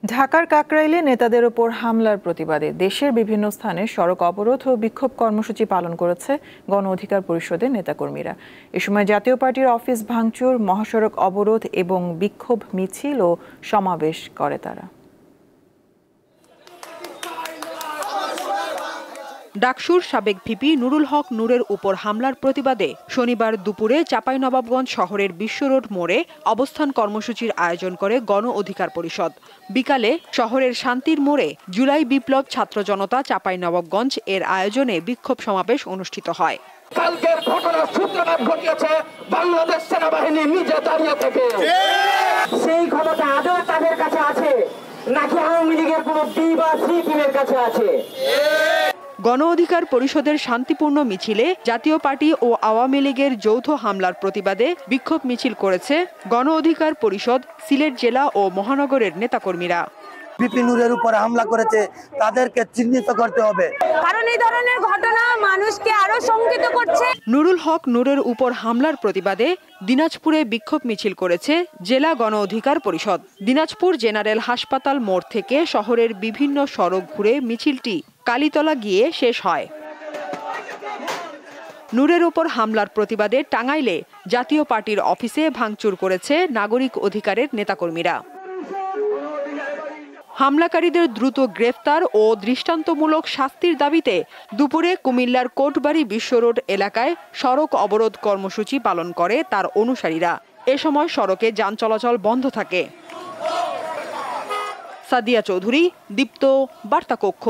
ঢাকার কাকরাইলে নেতাদের ওপর হামলার প্রতিবাদে দেশের বিভিন্ন স্থানে সড়ক অবরোধ ও বিক্ষোভ কর্মসূচি পালন করেছে গণ অধিকার পরিষদের নেতাকর্মীরা। এ সময় জাতীয় পার্টির অফিস ভাঙচুর, মহাসড়ক অবরোধ এবং বিক্ষোভ মিছিল ও সমাবেশ করে তারা। ডাকসুর সাবেক ভিপি নুরুল হক নূরের উপর হামলার প্রতিবাদে শনিবার দুপুরে চাঁপাইনবাবগঞ্জ শহরের বিশ্ব রোড মোড়ে অবস্থান কর্মসূচির আয়োজন করে গণ অধিকার পরিষদ। বিকালে শহরের শান্তির মোড়ে জুলাই বিপ্লব ছাত্র জনতা চাঁপাইনবাবগঞ্জ এর আয়োজনে বিক্ষোভ সমাবেশ অনুষ্ঠিত হয়। কালকের ঘটনার সূত্রপাত ঘটিয়েছে বাংলাদেশ সেনাবাহিনী নিজে দাঁড়িয়ে থেকে। সেই ক্ষমতা আদৌ তাদের কাছে আছে নাকি আওয়ামী লীগের কোনো বি বা সি টিমের কাছে আছে? গণ অধিকার পরিষদের শান্তিপূর্ণ মিছিলে জাতীয় পার্টি ও আওয়ামী লীগের যৌথ হামলার প্রতিবাদে বিক্ষোভ মিছিল করেছে গণ অধিকার পরিষদ সিলেট জেলা ও মহানগরের নেতাকর্মীরা। ভিপি নূরের উপর হামলা করেছে, তাদেরকে চিহ্নিত করতে হবে, কারণ এই ধরনের ঘটনা মানুষকে আরো শঙ্কিত করছে। নুরুল হক নূরের উপর হামলার প্রতিবাদে দিনাজপুরে বিক্ষোভ মিছিল করেছে জেলা গণ অধিকার পরিষদ। দিনাজপুর জেনারেল হাসপাতাল মোড় থেকে শহরের বিভিন্ন সড়ক ঘুরে মিছিলটি কালীতলা গিয়ে শেষ হয়। নূরের উপর হামলার প্রতিবাদে টাঙ্গাইলে জাতীয় পার্টির অফিসে ভাঙচুর করেছে নাগরিক অধিকারের নেতাকর্মীরা। হামলাকারীদের দ্রুত গ্রেফতার ও দৃষ্টান্তমূলক শাস্তির দাবিতে দুপুরে কুমিল্লার কোটবাড়ি বিশ্ব রোড এলাকায় সড়ক অবরোধ কর্মসূচি পালন করে তার অনুসারীরা। এ সময় সড়কে যান চলাচল বন্ধ থাকে। সাদিয়া চৌধুরী, দীপ্ত, বার্তা কক্ষ।